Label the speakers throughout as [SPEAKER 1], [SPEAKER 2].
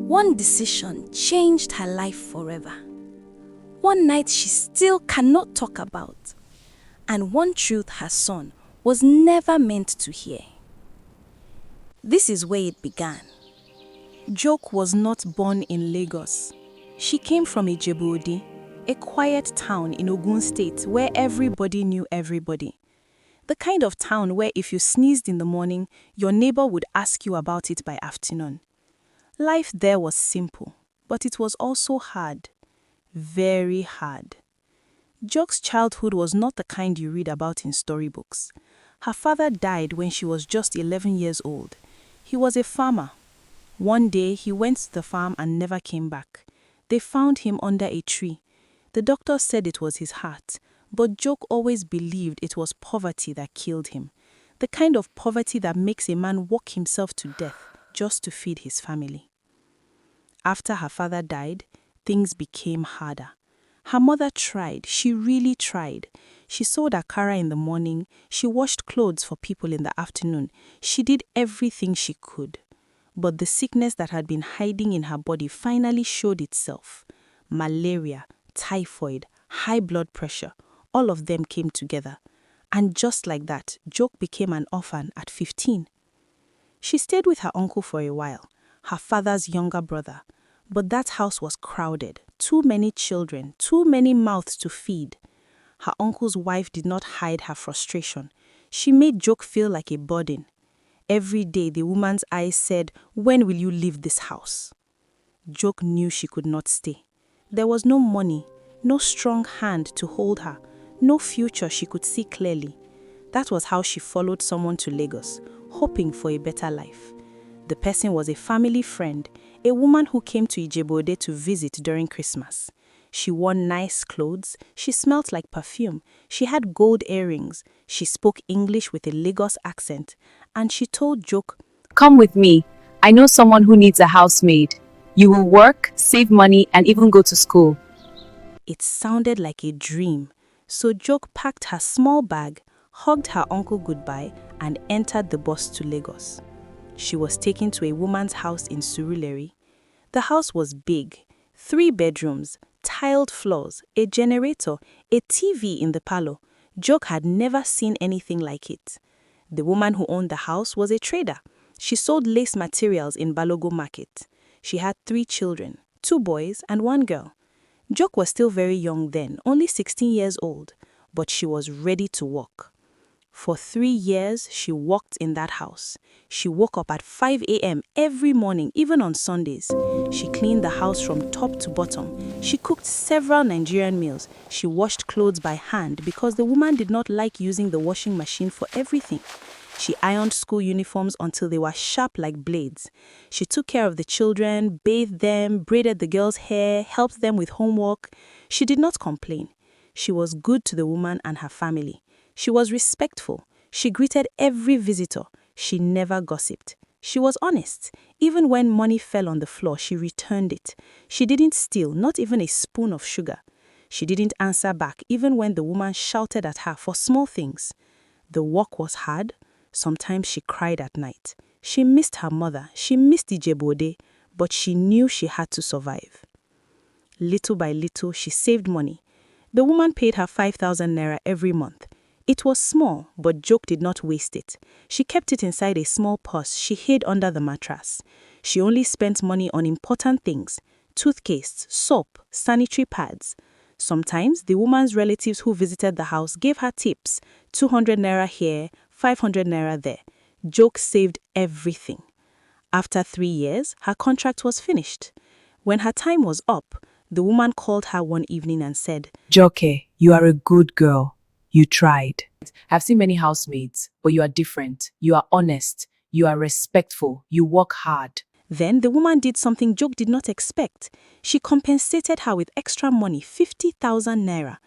[SPEAKER 1] One decision changed her life forever. One night she still cannot talk about. And one truth her son was never meant to hear. This is where it began.
[SPEAKER 2] Joke was not born in Lagos. She came from Ijebu-Ode, a quiet town in Ogun State where everybody knew everybody. The kind of town where if you sneezed in the morning, your neighbor would ask you about it by afternoon. Life there was simple, but it was also hard. Very hard. Joke's childhood was not the kind you read about in storybooks. Her father died when she was just 11 years old. He was a farmer. One day, he went to the farm and never came back. They found him under a tree. The doctor said it was his heart, but Joke always believed it was poverty that killed him. The kind of poverty that makes a man work himself to death just to feed his family. After her father died, things became harder. Her mother tried, she really tried. She sold akara in the morning, she washed clothes for people in the afternoon. She did everything she could. But the sickness that had been hiding in her body finally showed itself. Malaria, typhoid, high blood pressure, all of them came together. And just like that, Joke became an orphan at 15. She stayed with her uncle for a while, her father's younger brother. But that house was crowded, too many children, too many mouths to feed. Her uncle's wife did not hide her frustration. She made Joke feel like a burden. Every day the woman's eyes said, "When will you leave this house?" Joke knew she could not stay. There was no money, no strong hand to hold her, no future she could see clearly. That was how she followed someone to Lagos, hoping for a better life. The person was a family friend, a woman who came to Ijebu-Ode to visit during Christmas. She wore nice clothes, she smelt like perfume, she had gold earrings, she spoke English with a Lagos accent, and she told Joke,
[SPEAKER 3] "Come with me. I know someone who needs a housemaid. You will work, save money, and even go to school."
[SPEAKER 2] It sounded like a dream, so Joke packed her small bag, hugged her uncle goodbye, and entered the bus to Lagos. She was taken to a woman's house in Surulere. The house was big, 3 bedrooms, tiled floors, a generator, a TV in the parlor. Joke had never seen anything like it. The woman who owned the house was a trader. She sold lace materials in Balogo Market. She had 3 children, 2 boys and 1 girl. Joke was still very young then, only 16 years old, but she was ready to work. For 3 years, she worked in that house. She woke up at 5 a.m. every morning, even on Sundays. She cleaned the house from top to bottom. She cooked several Nigerian meals. She washed clothes by hand because the woman did not like using the washing machine for everything. She ironed school uniforms until they were sharp like blades. She took care of the children, bathed them, braided the girls' hair, helped them with homework. She did not complain. She was good to the woman and her family. She was respectful. She greeted every visitor. She never gossiped. She was honest. Even when money fell on the floor, she returned it. She didn't steal, not even a spoon of sugar. She didn't answer back, even when the woman shouted at her for small things. The work was hard. Sometimes she cried at night. She missed her mother. She missed Ijebu-Ode, but she knew she had to survive. Little by little, she saved money. The woman paid her 5,000 naira every month. It was small, but Joke did not waste it. She kept it inside a small purse she hid under the mattress. She only spent money on important things: toothpaste, soap, sanitary pads. Sometimes, the woman's relatives who visited the house gave her tips: 200 naira here, 500 naira there. Joke saved everything. After 3 years, her contract was finished. When her time was up, the woman called her one evening and said,
[SPEAKER 3] "Joke, you are a good girl. You tried. I've seen many housemaids, but you are different. You are honest. You are respectful. You work hard."
[SPEAKER 2] Then the woman did something Joke did not expect. She compensated her with extra money, 50,000 naira.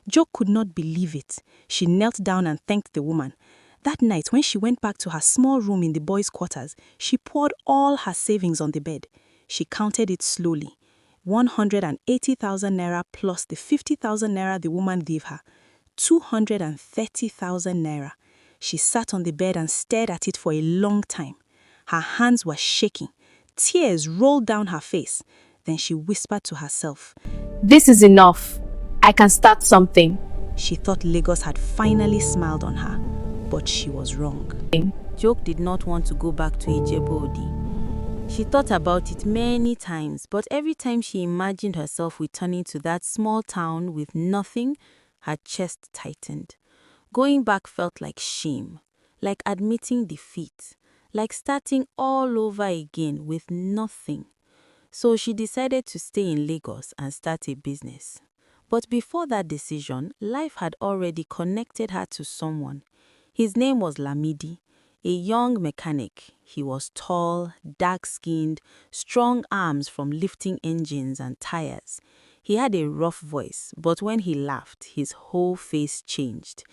[SPEAKER 2] Joke could not believe it. She knelt down and thanked the woman. That night, when she went back to her small room in the boys' quarters, she poured all her savings on the bed. She counted it slowly. 180,000 naira plus the 50,000 naira the woman gave her. 230,000 naira. She sat on the bed and stared at it for a long time. Her hands were shaking. Tears rolled down her face. Then she whispered to herself.
[SPEAKER 3] This is enough. I can start something.
[SPEAKER 2] She thought Lagos had finally smiled on her, but she was wrong. Joke did not want to go back to Ijebu Odi. She thought about it many times, but every time she imagined herself returning to that small town with nothing, her chest tightened. Going back felt like shame, like admitting defeat, like starting all over again with nothing. So she decided to stay in Lagos and start a business. But before that decision, life had already connected her to someone. His name was Lamidi, a young mechanic. He was tall, dark-skinned, strong arms from lifting engines and tires. He had a rough voice, but when he laughed, his whole face changed.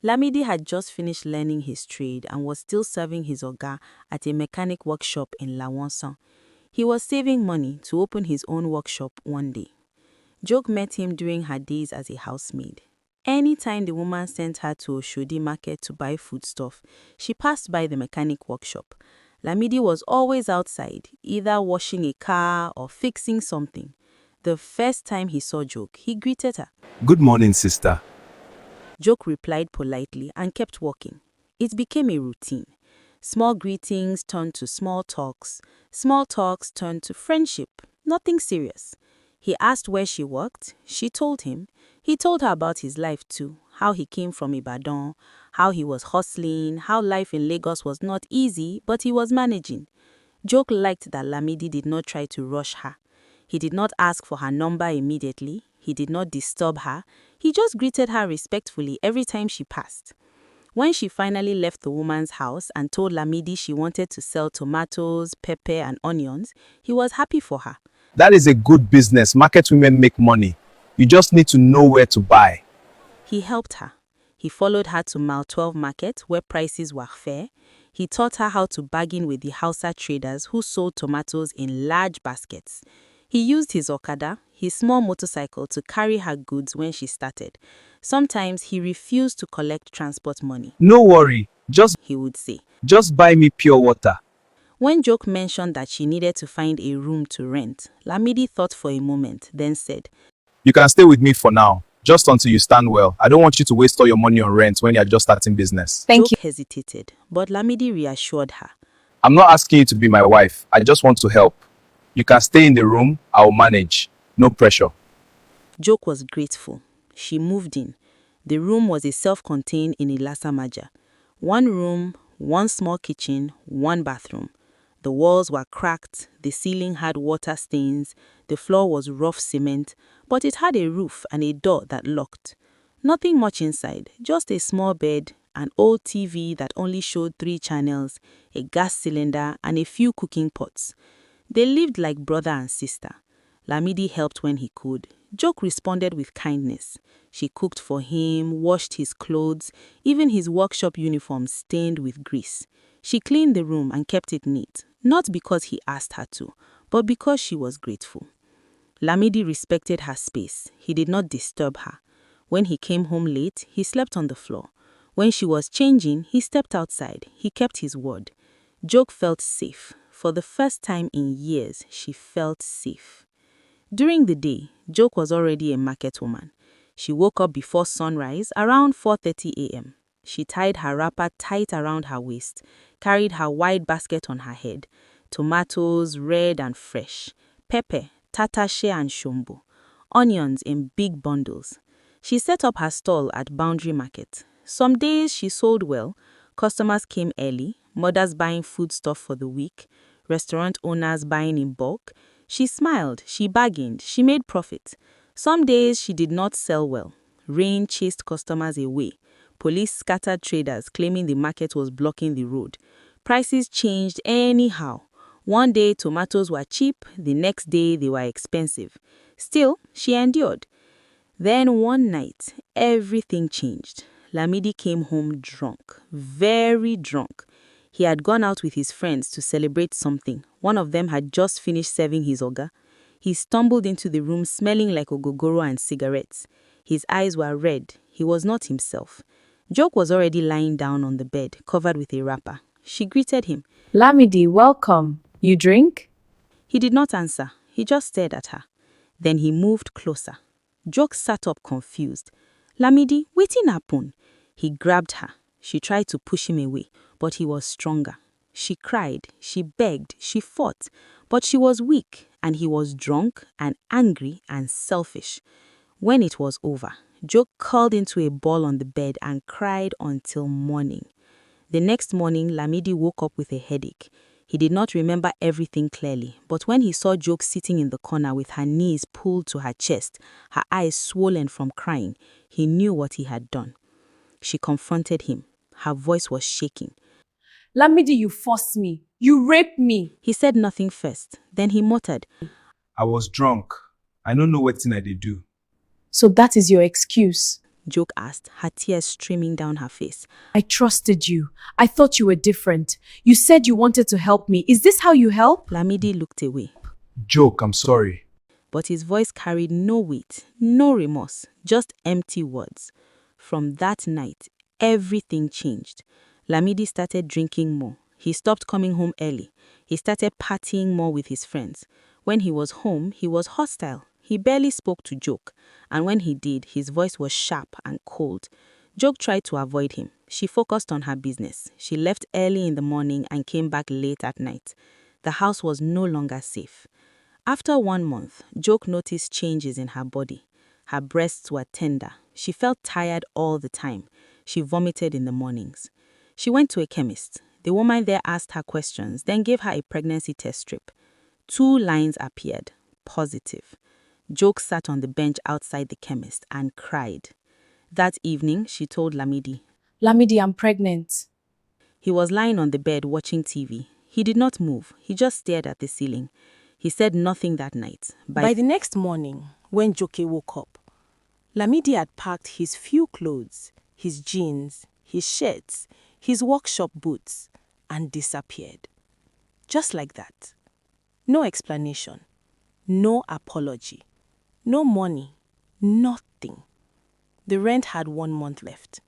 [SPEAKER 2] Lamidi had just finished learning his trade and was still serving his oga at a mechanic workshop in Lawansan. He was saving money to open his own workshop one day. Joke met him during her days as a housemaid. Anytime the woman sent her to Oshodi market to buy foodstuff, she passed by the mechanic workshop. Lamidi was always outside, either washing a car or fixing something. The first time he saw Joke, he greeted her.
[SPEAKER 4] Good morning, sister.
[SPEAKER 2] Joke replied politely and kept walking. It became a routine. Small greetings turned to small talks turned to friendship, nothing serious. He asked where she worked. She told him. He told her about his life too, how he came from Ibadan, how he was hustling, how life in Lagos was not easy, but he was managing. Joke liked that Lamidi did not try to rush her. He did not ask for her number immediately. He did not disturb her. He just greeted her respectfully every time she passed. When she finally left the woman's house and told Lamidi she wanted to sell tomatoes, pepper, and onions, he was happy for her.
[SPEAKER 4] That is a good business. Market women make money. You just need to know where to buy.
[SPEAKER 2] He helped her. He followed her to Mile 12 Market, where prices were fair. He taught her how to bargain with the Hausa traders who sold tomatoes in large baskets. He used his Okada, his small motorcycle, to carry her goods when she started. Sometimes he refused to collect transport money.
[SPEAKER 4] No worry.
[SPEAKER 2] He would say.
[SPEAKER 4] Just buy me pure water.
[SPEAKER 2] When Joke mentioned that she needed to find a room to rent, Lamidi thought for a moment, then said,
[SPEAKER 4] You can stay with me for now, just until you stand well. I don't want you to waste all your money on rent when you're just starting business.
[SPEAKER 3] Thank
[SPEAKER 2] Joke hesitated, but Lamidi reassured her.
[SPEAKER 4] I'm not asking you to be my wife. I just want to help. You can stay in the room. I'll manage. No pressure.
[SPEAKER 2] Joke was grateful. She moved in. The room was a self-contained in Ilasa Maja. One room, one small kitchen, one bathroom. The walls were cracked, the ceiling had water stains, the floor was rough cement, but it had a roof and a door that locked. Nothing much inside, just a small bed, an old TV that only showed 3 channels, a gas cylinder, and a few cooking pots. They lived like brother and sister. Lamidi helped when he could. Joke responded with kindness. She cooked for him, washed his clothes, even his workshop uniform stained with grease. She cleaned the room and kept it neat, not because he asked her to, but because she was grateful. Lamidi respected her space. He did not disturb her. When he came home late, he slept on the floor. When she was changing, he stepped outside. He kept his word. Joke felt safe. For the first time in years, she felt safe. During the day, Joke was already a market woman. She woke up before sunrise around 4:30 a.m. She tied her wrapper tight around her waist, carried her wide basket on her head, tomatoes red and fresh, pepper, tatashe and shombo, onions in big bundles. She set up her stall at Boundary Market. Some days she sold well. Customers came early, mothers buying foodstuff for the week, restaurant owners buying in bulk. She smiled, she bargained, she made profit. Some days she did not sell well. Rain chased customers away. Police scattered traders, claiming the market was blocking the road. Prices changed anyhow. One day tomatoes were cheap, the next day they were expensive. Still, she endured. Then one night, everything changed. Lamidi came home drunk, very drunk. He had gone out with his friends to celebrate something. One of them had just finished serving his oga. He stumbled into the room smelling like ogogoro and cigarettes. His eyes were red. He was not himself. Joke was already lying down on the bed, covered with a wrapper. She greeted him.
[SPEAKER 3] Lamidi, welcome. You drink?
[SPEAKER 2] He did not answer. He just stared at her. Then he moved closer. Joke sat up confused. Lamidi, wetin happen? He grabbed her. She tried to push him away, but he was stronger. She cried, she begged, she fought, but she was weak, and he was drunk and angry and selfish. When it was over, Joke curled into a ball on the bed and cried until morning. The next morning, Lamidi woke up with a headache. He did not remember everything clearly, but when he saw Joke sitting in the corner with her knees pulled to her chest, her eyes swollen from crying, he knew what he had done. She confronted him. Her voice was shaking.
[SPEAKER 3] Lamidi, you forced me. You raped me.
[SPEAKER 2] He said nothing first. Then he muttered,
[SPEAKER 4] I was drunk. I don't know what thing I did do.
[SPEAKER 3] So that is your excuse.
[SPEAKER 2] Joke asked, her tears streaming down her face.
[SPEAKER 3] I trusted you. I thought you were different. You said you wanted to help me. Is this how you help?
[SPEAKER 2] Lamidi looked away.
[SPEAKER 4] Joke, I'm sorry.
[SPEAKER 2] But his voice carried no weight, no remorse, just empty words. From that night, everything changed. Lamidi started drinking more. He stopped coming home early. He started partying more with his friends. When he was home, he was hostile. He barely spoke to Joke, and when he did, his voice was sharp and cold. Joke tried to avoid him. She focused on her business. She left early in the morning and came back late at night. The house was no longer safe. After 1 month, Joke noticed changes in her body. Her breasts were tender. She felt tired all the time. She vomited in the mornings. She went to a chemist. The woman there asked her questions, then gave her a pregnancy test strip. 2 lines appeared, positive. Joke sat on the bench outside the chemist and cried. That evening, she told Lamidi.
[SPEAKER 3] Lamidi, I'm pregnant.
[SPEAKER 2] He was lying on the bed watching TV. He did not move. He just stared at the ceiling. He said nothing that night.
[SPEAKER 1] By the next morning, when Joke woke up, Lamidi had packed his few clothes, his jeans, his shirts, his workshop boots, and disappeared. Just like that. No explanation. No apology. No money. Nothing. The rent had 1 month left.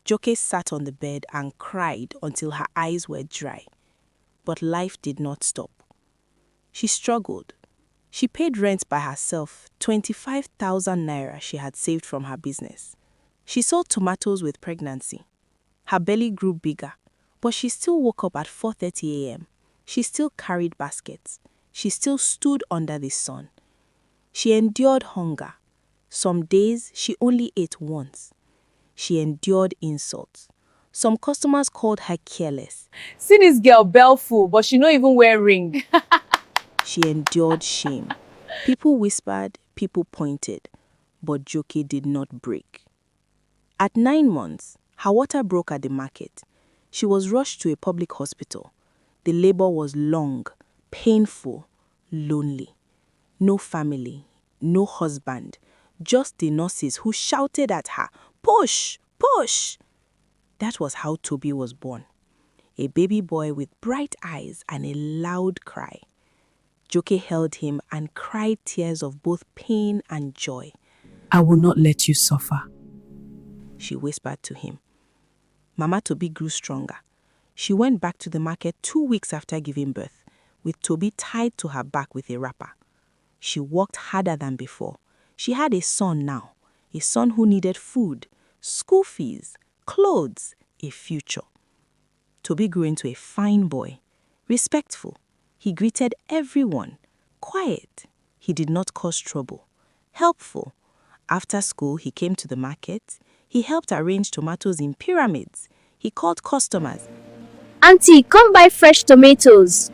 [SPEAKER 1] Joke sat on the bed and cried until her eyes were dry. But life did not stop. She struggled. She paid rent by herself, 25,000 naira she had saved from her business. She sold tomatoes with pregnancy. Her belly grew bigger, but she still woke up at 4:30 a.m. She still carried baskets. She still stood under the sun. She endured hunger. Some days she only ate once. She endured insults. Some customers called her careless.
[SPEAKER 3] See this girl, bellful, but she not even wear ring.
[SPEAKER 1] She endured shame. People whispered, people pointed, but Joke did not break. At 9 months, her water broke at the market. She was rushed to a public hospital. The labor was long, painful, lonely. No family, no husband, just the nurses who shouted at her, "Push! Push!" That was how Toby was born. A baby boy with bright eyes and a loud cry. Joke held him and cried tears of both pain and joy.
[SPEAKER 3] I will not let you suffer,
[SPEAKER 1] she whispered to him. Mama Toby grew stronger. She went back to the market 2 weeks after giving birth, with Toby tied to her back with a wrapper. She worked harder than before. She had a son now, a son who needed food, school fees, clothes, a future. Toby grew into a fine boy, respectful. He greeted everyone, quiet. He did not cause trouble, helpful. After school, he came to the market. He helped arrange tomatoes in pyramids. He called customers.
[SPEAKER 5] Auntie, come buy fresh tomatoes.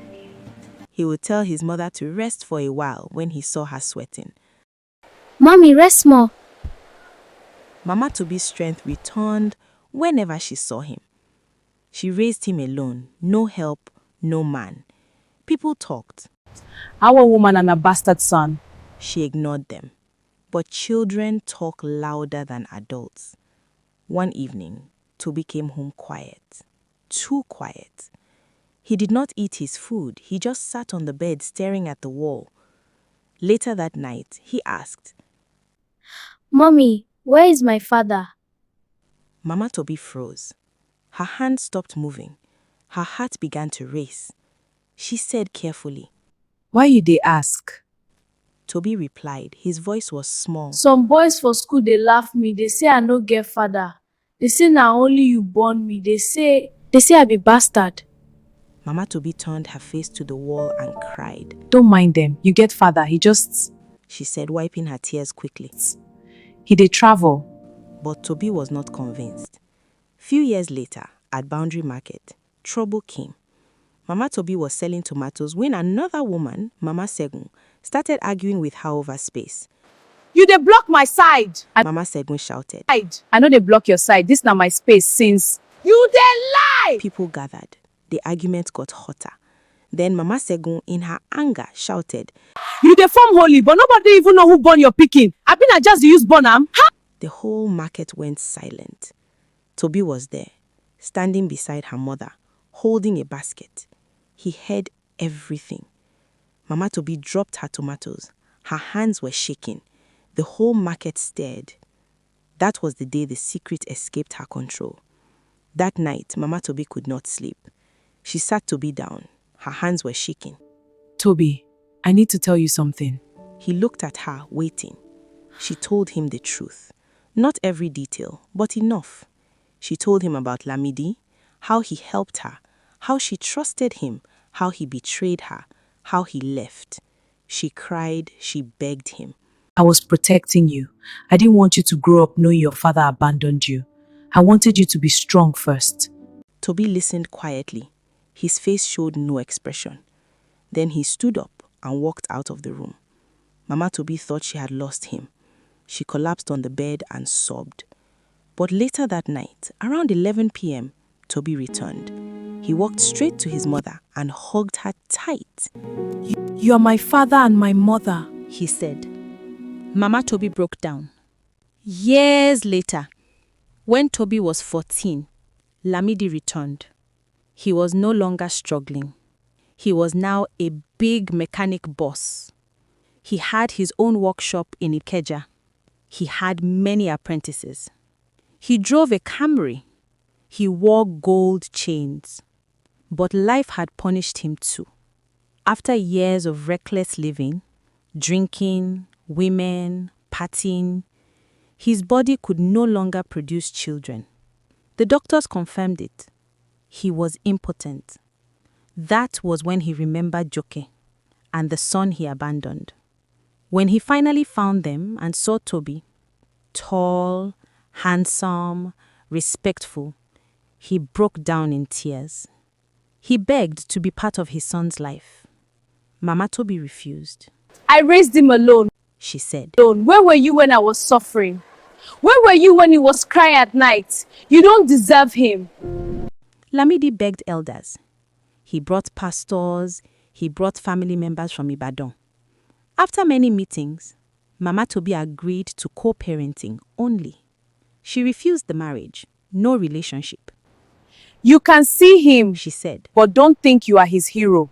[SPEAKER 1] He would tell his mother to rest for a while when he saw her sweating.
[SPEAKER 5] Mommy, rest more.
[SPEAKER 1] Mama Toby's strength returned whenever she saw him. She raised him alone, no help, no man. People talked.
[SPEAKER 3] Our woman and a bastard son.
[SPEAKER 1] She ignored them. But children talk louder than adults. One evening, Toby came home quiet, too quiet. He did not eat his food. He just sat on the bed staring at the wall. Later that night, he asked,
[SPEAKER 5] Mommy, where is my father?
[SPEAKER 1] Mama Toby froze. Her hand stopped moving. Her heart began to race. She said carefully,
[SPEAKER 3] Why you dey ask?
[SPEAKER 2] Toby replied. His voice was small.
[SPEAKER 5] Some boys for school dey laugh me, dey say I no get father. Dey say na only you born me. Dey say I be bastard.
[SPEAKER 2] Mama Toby turned her face to the wall and cried.
[SPEAKER 3] Don't mind them. You get father.
[SPEAKER 2] She said, wiping her tears quickly.
[SPEAKER 3] He dey travel.
[SPEAKER 2] But Toby was not convinced. Few years later, at Boundary Market, trouble came. Mama Toby was selling tomatoes when another woman, Mama Segun, started arguing with her over space.
[SPEAKER 3] You dey block my side.
[SPEAKER 2] Mama Segun shouted.
[SPEAKER 3] I know they block your side. This na my space since. You dey lie!
[SPEAKER 2] People gathered. The argument got hotter. Then Mama Segun, in her anger, shouted,
[SPEAKER 3] You dey form holy, but nobody even know who born your pikin. I been just use born am.
[SPEAKER 2] The whole market went silent. Toby was there, standing beside her mother, holding a basket. He heard everything. Mama Toby dropped her tomatoes. Her hands were shaking. The whole market stared. That was the day the secret escaped her control. That night, Mama Toby could not sleep. She sat Toby down. Her hands were shaking.
[SPEAKER 3] Toby, I need to tell you something.
[SPEAKER 2] He looked at her, waiting. She told him the truth. Not every detail, but enough. She told him about Lamidi, how he helped her, how she trusted him, how he betrayed her, how he left. She cried, she begged him.
[SPEAKER 3] I was protecting you. I didn't want you to grow up knowing your father abandoned you. I wanted you to be strong first.
[SPEAKER 2] Toby listened quietly. His face showed no expression. Then he stood up and walked out of the room. Mama Toby thought she had lost him. She collapsed on the bed and sobbed. But later that night, around 11 p.m., Toby returned. He walked straight to his mother and hugged her tight.
[SPEAKER 3] You are my father and my mother,
[SPEAKER 2] he said. Mama Toby broke down. Years later, when Toby was 14, Lamidi returned. He was no longer struggling. He was now a big mechanic boss. He had his own workshop in Ikeja. He had many apprentices. He drove a Camry. He wore gold chains. But life had punished him too. After years of reckless living, drinking, women, partying, his body could no longer produce children. The doctors confirmed it. He was impotent. That was when he remembered Joke and the son he abandoned. When he finally found them and saw Toby, tall, handsome, respectful, he broke down in tears. He begged to be part of his son's life. Mama Toby refused.
[SPEAKER 5] I raised him alone.
[SPEAKER 2] She said.
[SPEAKER 5] Where were you when I was suffering? Where were you when he was crying at night? You don't deserve him.
[SPEAKER 2] Lamidi begged elders. He brought pastors. He brought family members from Ibadan. After many meetings, Mama Toby agreed to co-parenting only. She refused the marriage, no relationship.
[SPEAKER 3] You can see him,
[SPEAKER 2] she said,
[SPEAKER 3] but don't think you are his hero.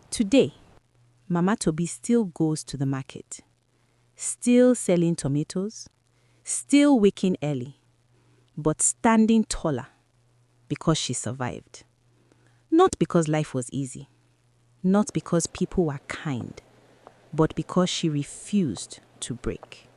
[SPEAKER 2] Today, Mama Toby still goes to the market, still selling tomatoes, still waking early, but standing taller because she survived. Not because life was easy, not because people were kind, but because she refused to break.